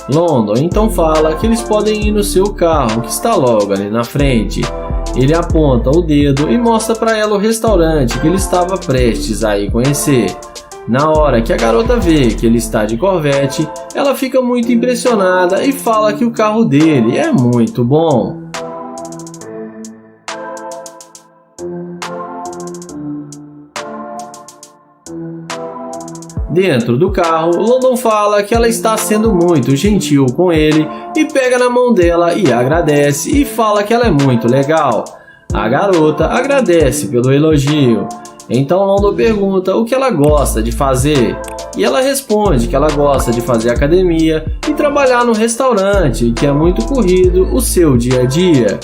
London então fala que eles podem ir no seu carro que está logo ali na frente. Ele aponta o dedo e mostra para ela o restaurante que ele estava prestes a ir conhecer. Na hora que a garota vê que ele está de Corvette, ela fica muito impressionada e fala que o carro dele é muito bom. Dentro do carro, London fala que ela está sendo muito gentil com ele e pega na mão dela e agradece e fala que ela é muito legal. A garota agradece pelo elogio. Então London pergunta o que ela gosta de fazer e ela responde que ela gosta de fazer academia e trabalhar no restaurante e que é muito corrido o seu dia a dia.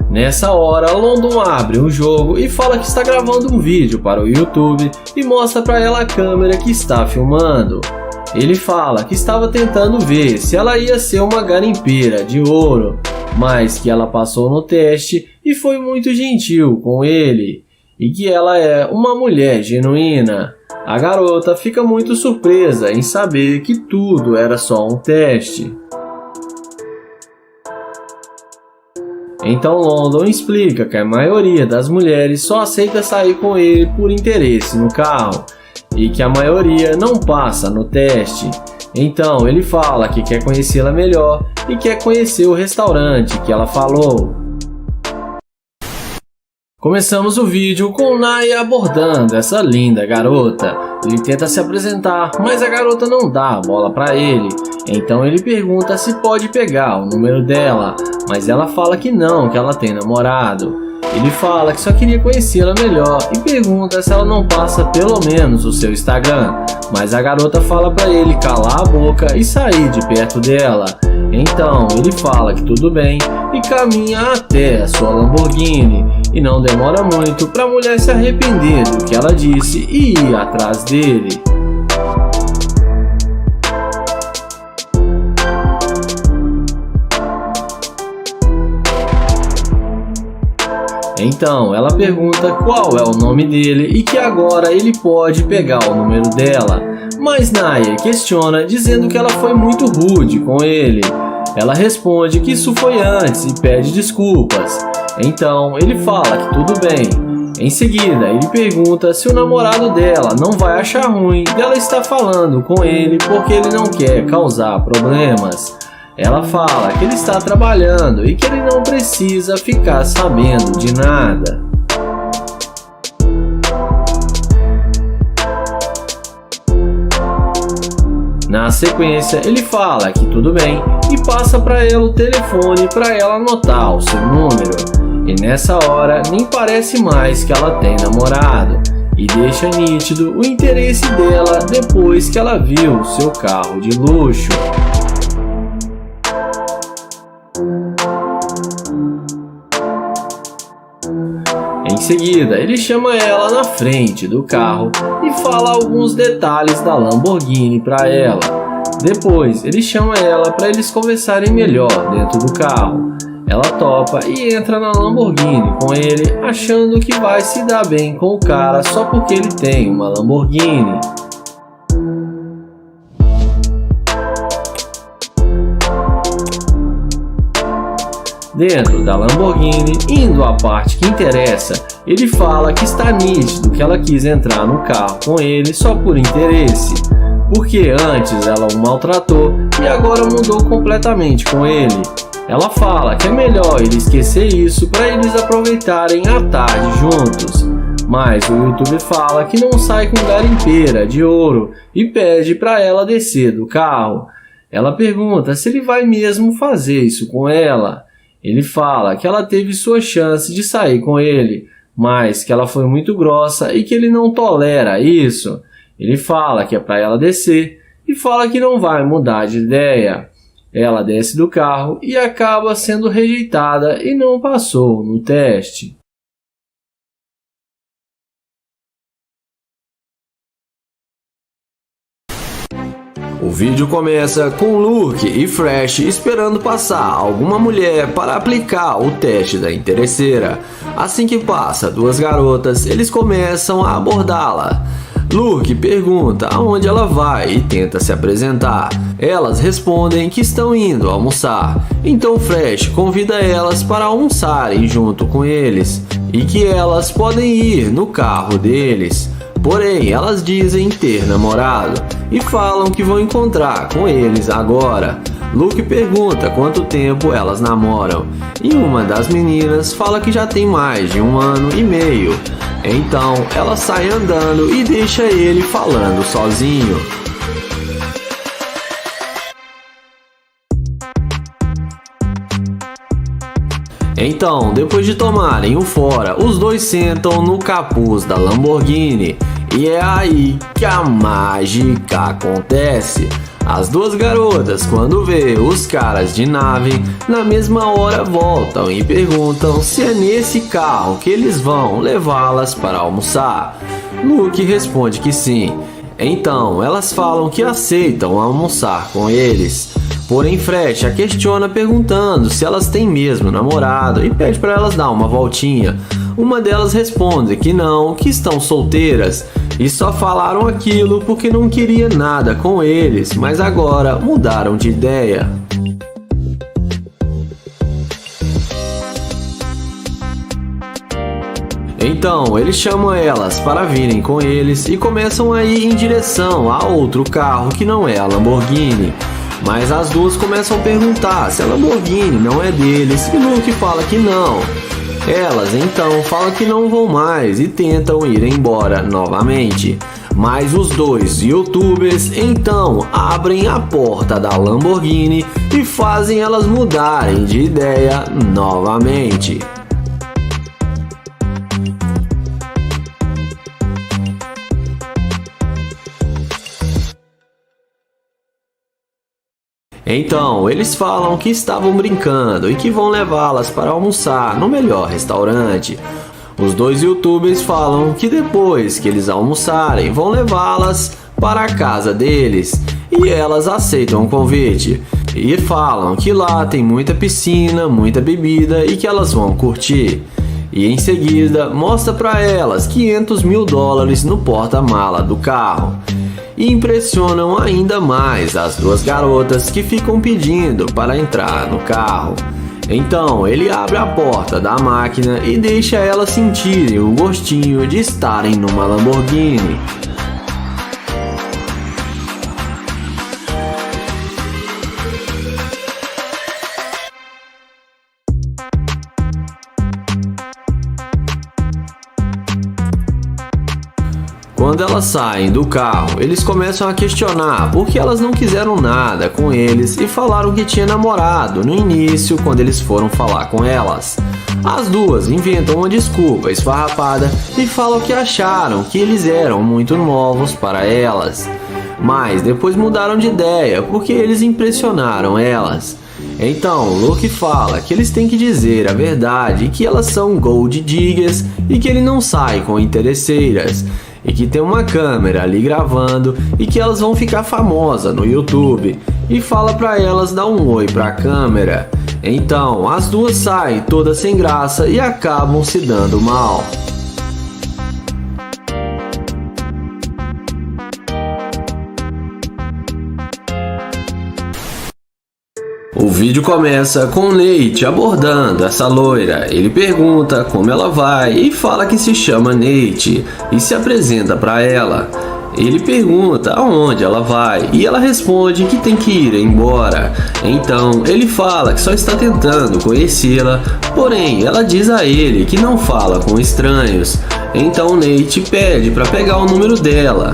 Nessa hora, London abre o jogo e fala que está gravando um vídeo para o YouTube e mostra para ela a câmera que está filmando. Ele fala que estava tentando ver se ela ia ser uma garimpeira de ouro, mas que ela passou no teste e foi muito gentil com ele, e que ela é uma mulher genuína. A garota fica muito surpresa em saber que tudo era só um teste. Então London explica que a maioria das mulheres só aceita sair com ele por interesse no carro e que a maioria não passa no teste. Então ele fala que quer conhecê-la melhor e quer conhecer o restaurante que ela falou. Começamos o vídeo com Naya abordando essa linda garota. Ele tenta se apresentar, mas a garota não dá a bola para ele. Então ele pergunta se pode pegar o número dela, mas ela fala que não, que ela tem namorado. Ele fala que só queria conhecê-la melhor e pergunta se ela não passa pelo menos o seu Instagram, mas a garota fala para ele calar a boca e sair de perto dela. Então ele fala que tudo bem e caminha até a sua Lamborghini, e não demora muito para a mulher se arrepender do que ela disse e ir atrás dele. Então ela pergunta qual é o nome dele e que agora ele pode pegar o número dela, mas Naya questiona dizendo que ela foi muito rude com ele. Ela responde que isso foi antes e pede desculpas. Então ele fala que tudo bem. Em seguida ele pergunta se o namorado dela não vai achar ruim dela estar falando com ele porque ele não quer causar problemas. Ela fala que ele está trabalhando e que ele não precisa ficar sabendo de nada. Na sequência, ele fala que tudo bem e passa para ela o telefone para ela anotar o seu número. E nessa hora, nem parece mais que ela tem namorado e deixa nítido o interesse dela depois que ela viu o seu carro de luxo. Em seguida, ele chama ela na frente do carro e fala alguns detalhes da Lamborghini para ela. Depois, ele chama ela para eles conversarem melhor dentro do carro. Ela topa e entra na Lamborghini com ele, achando que vai se dar bem com o cara só porque ele tem uma Lamborghini. Dentro da Lamborghini, indo à parte que interessa, ele fala que está nítido que ela quis entrar no carro com ele só por interesse, porque antes ela o maltratou e agora mudou completamente com ele. Ela fala que é melhor ele esquecer isso para eles aproveitarem a tarde juntos, mas o YouTube fala que não sai com garimpeira de ouro e pede para ela descer do carro. Ela pergunta se ele vai mesmo fazer isso com ela. Ele fala que ela teve sua chance de sair com ele, mas que ela foi muito grossa e que ele não tolera isso. Ele fala que é para ela descer e fala que não vai mudar de ideia. Ela desce do carro e acaba sendo rejeitada e não passou no teste. O vídeo começa com Luke e Fresh esperando passar alguma mulher para aplicar o teste da interesseira. Assim que passa duas garotas, eles começam a abordá-la. Luke pergunta aonde ela vai e tenta se apresentar. Elas respondem que estão indo almoçar. Então Fresh convida elas para almoçarem junto com eles e que elas podem ir no carro deles. Porém, elas dizem ter namorado e falam que vão encontrar com eles agora. Luke pergunta quanto tempo elas namoram e uma das meninas fala que já tem mais de 1 ano e meio. Então, ela sai andando e deixa ele falando sozinho. Então, depois de tomarem um fora, os dois sentam no capuz da Lamborghini E é aí que a mágica acontece. As duas garotas, quando vê os caras de nave, na mesma hora voltam e perguntam se é nesse carro que eles vão levá-las para almoçar. Luke responde que sim. Então elas falam que aceitam almoçar com eles. Porém Fred a questiona perguntando se elas têm mesmo namorado e pede para elas dar uma voltinha. Uma delas responde que não, que estão solteiras e só falaram aquilo porque não queria nada com eles, mas agora mudaram de ideia. Então ele chama elas para virem com eles e começam a ir em direção a outro carro que não é a Lamborghini. Mas as duas começam a perguntar se a Lamborghini não é deles e Luke fala que não. Elas então falam que não vão mais e tentam ir embora novamente. Mas os dois youtubers então abrem a porta da Lamborghini e fazem elas mudarem de ideia novamente. Então, eles falam que estavam brincando e que vão levá-las para almoçar no melhor restaurante. Os dois youtubers falam que depois que eles almoçarem, vão levá-las para a casa deles. E elas aceitam o convite. E falam que lá tem muita piscina, muita bebida e que elas vão curtir. E em seguida, mostra para elas $500 mil no porta-mala do carro. E impressionam ainda mais as duas garotas que ficam pedindo para entrar no carro. Então ele abre a porta da máquina e deixa elas sentirem o gostinho de estarem numa Lamborghini. Quando elas saem do carro, eles começam a questionar por que elas não quiseram nada com eles e falaram que tinha namorado no início quando eles foram falar com elas. As duas inventam uma desculpa esfarrapada e falam que acharam que eles eram muito novos para elas. Mas depois mudaram de ideia porque eles impressionaram elas. Então Luke fala que eles têm que dizer a verdade e que elas são gold diggers e que ele não sai com interesseiras. E que tem uma câmera ali gravando e que elas vão ficar famosas no YouTube. E fala pra elas dar um oi pra câmera. Então as duas saem todas sem graça e acabam se dando mal. O vídeo começa com o Nate abordando essa loira. Ele pergunta como ela vai e fala que se chama Nate e se apresenta para ela. Ele pergunta aonde ela vai e ela responde que tem que ir embora. Então ele fala que só está tentando conhecê-la, porém ela diz a ele que não fala com estranhos. Então Nate pede para pegar o número dela.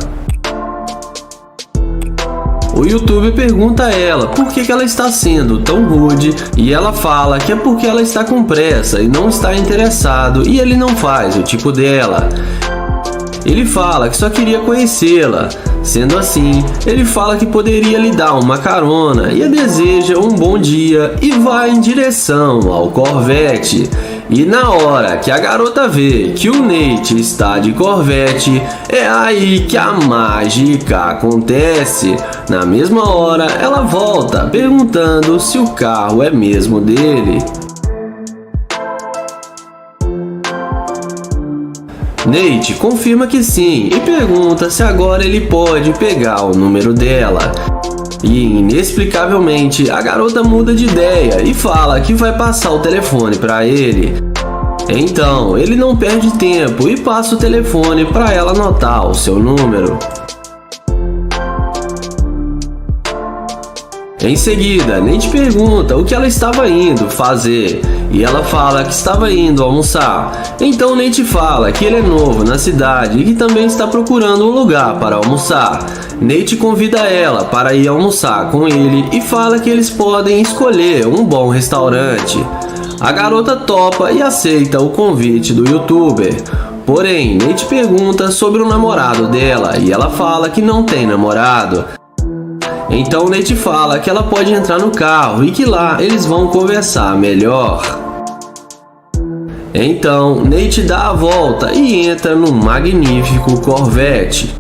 O youtuber pergunta a ela por que ela está sendo tão rude e ela fala que é porque ela está com pressa e não está interessado e ele não faz o tipo dela. Ele fala que só queria conhecê-la. Sendo assim, ele fala que poderia lhe dar uma carona e a deseja um bom dia e vai em direção ao Corvette. E na hora que a garota vê que o Nate está de Corvette, é aí que a mágica acontece. Na mesma hora, ela volta perguntando se o carro é mesmo dele. Nate confirma que sim e pergunta se agora ele pode pegar o número dela. E inexplicavelmente a garota muda de ideia e fala que vai passar o telefone para ele. Então ele não perde tempo e passa o telefone para ela anotar o seu número. Em seguida, Nate pergunta o que ela estava indo fazer e ela fala que estava indo almoçar. Então Nate fala que ele é novo na cidade e que também está procurando um lugar para almoçar. Nate convida ela para ir almoçar com ele e fala que eles podem escolher um bom restaurante. A garota topa e aceita o convite do youtuber. Porém, Nate pergunta sobre o namorado dela e ela fala que não tem namorado. Então Nate fala que ela pode entrar no carro e que lá eles vão conversar melhor. Então Nate dá a volta e entra num magnífico Corvette.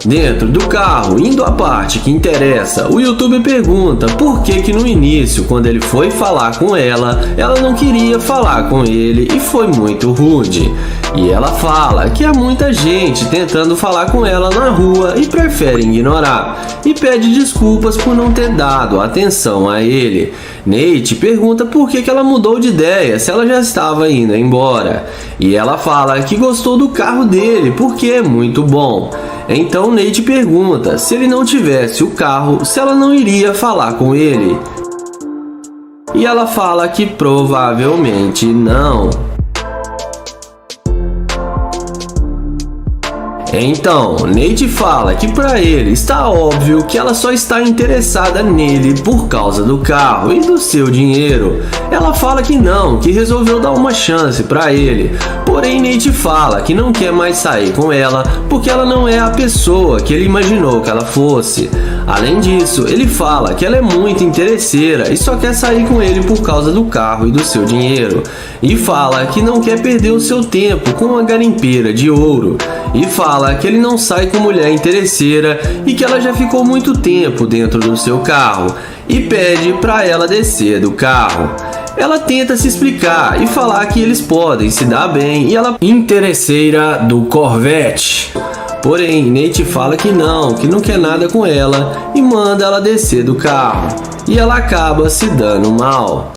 Dentro do carro, indo à parte que interessa, o YouTuber pergunta por que no início, quando ele foi falar com ela não queria falar com ele e foi muito rude. E ela fala que há muita gente tentando falar com ela na rua e prefere ignorar, e pede desculpas por não ter dado atenção a ele. Nate pergunta por que ela mudou de ideia se ela já estava indo embora. E ela fala que gostou do carro dele porque é muito bom. Então Nate pergunta se ele não tivesse o carro, se ela não iria falar com ele. E ela fala que provavelmente não. Então, Nate fala que para ele está óbvio que ela só está interessada nele por causa do carro e do seu dinheiro. Ela fala que não, que resolveu dar uma chance para ele. Porém, Nate fala que não quer mais sair com ela porque ela não é a pessoa que ele imaginou que ela fosse. Além disso, ele fala que ela é muito interesseira e só quer sair com ele por causa do carro e do seu dinheiro. E fala que não quer perder o seu tempo com uma garimpeira de ouro. E fala que ele não sai com mulher interesseira e que ela já ficou muito tempo dentro do seu carro e pede para ela descer do carro. Ela tenta se explicar e falar que eles podem se dar bem e ela é interesseira do Corvette. Porém, Nate fala que não quer nada com ela e manda ela descer do carro. E ela acaba se dando mal.